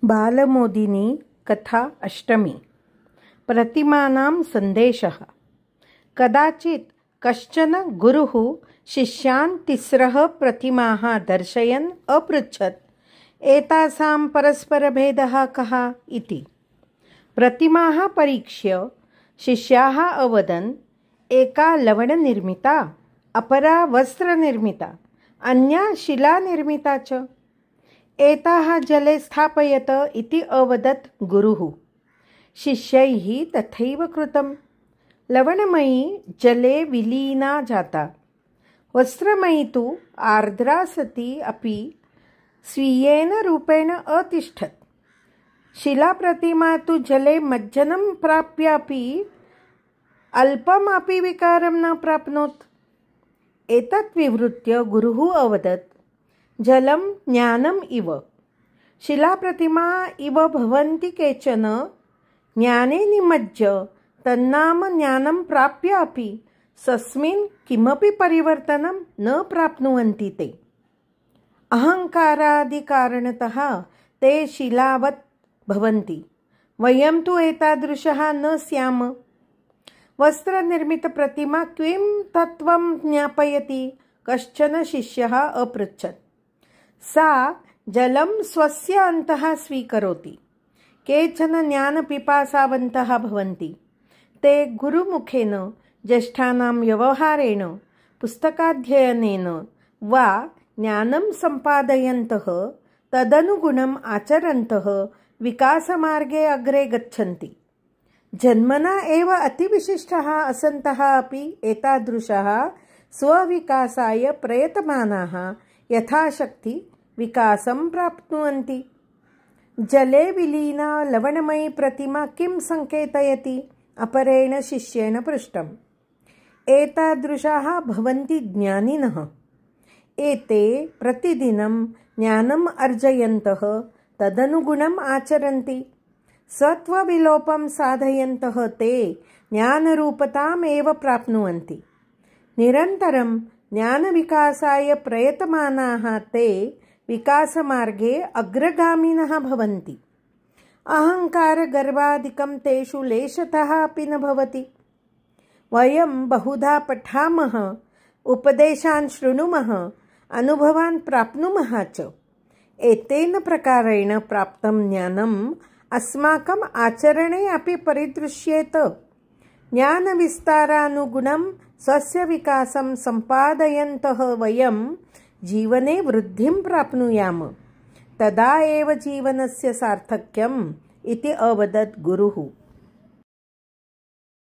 बालमोदिनी कथा अष्टमी। प्रतिमानां सन्देशः। कदाचित् कश्चन गुरुः शिष्यान् तिस्रः प्रतिमाः दर्शयन् अपृच्छत्, एतासां परस्परभेदः कः इति। प्रतिमाः परीक्ष्य शिष्याः अवदन्, एका लवणनिर्मिता, अपरा वस्त्रनिर्मिता, अन्या शिलानिर्मिता च। एताः जले स्थापयत इति अवदत् गुरुः। शिष्यैः तथैव कृतं। लवणमयी जले विलीना जाता, वस्त्रमयी तु आर्द्रा सती अपि स्वीयेन रूपेण अतिष्ठत्। शिलाप्रतिमा तु जले मज्जनं प्राप्यापि अल्पमपि विकारं न प्राप्नोत्। एतत् विवृत्य गुरुः अवदत्, जलं ज्ञानम् इव, शिलाप्रतिमा इव भवन्ति केचन, ज्ञाने निमज्य तन्नाम ज्ञानं प्राप्य अपि तस्मिन् किमपि परिवर्तनं न प्राप्नुवन्ति ते। अहङ्कारादिकारणतः ते शिलावत् भवन्ति। वयं तु एतादृशः न स्याम। वस्त्रनिर्मितप्रतिमा किं तत्त्वं ज्ञापयति? कश्चन शिष्यः अपृच्छत्। सा जलं स्वस्य अन्तः स्वीकरोति। केचन ज्ञानपिपासावन्तः भवन्ति। ते गुरुमुखेन, ज्येष्ठानां व्यवहारेण, पुस्तकाध्ययनेन वा ज्ञानं सम्पादयन्तः, तदनुगुणम् आचरन्तः विकासमार्गे अग्रे गच्छन्ति। जन्मना एव अतिविशिष्टाः असन्तः अपि एतादृशाः स्वविकासाय प्रयतमानाः यथाशक्ति विकासं प्राप्नुवन्ति। जले विलीना लवणमयी प्रतिमा किं संकेतयति? अपरेण शिष्येण पृष्टम्। एतादृशाः भवन्ति ज्ञानिनः। एते प्रतिदिनं ज्ञानम् अर्जयन्तः, तदनुगुणम् आचरन्ति। सत्त्वविलोपं साधयन्तः ते ज्ञानरूपताम् एव प्राप्नुवन्ति। निरन्तरं ज्ञानविकासाय प्रयतमानाः ते विकासमार्गे अग्रगामिनः भवन्ति। अहङ्कारगर्वादिकं तेषु लेशतः अपि न भवति। वयं बहुधा पठामः, उपदेशान् शृणुमः, अनुभवान् प्राप्नुमः च। एतेन प्रकारेण प्राप्तं ज्ञानम् अस्माकम् आचरणे अपि परिदृश्येत। ज्ञानविस्तारानुगुणं स्वस्य विकासं सम्पादयन्तः वयं जीवने वृद्धिं प्राप्नुयाम। तदा एव जीवनस्य सार्थक्यम् इति अवदत् गुरुः।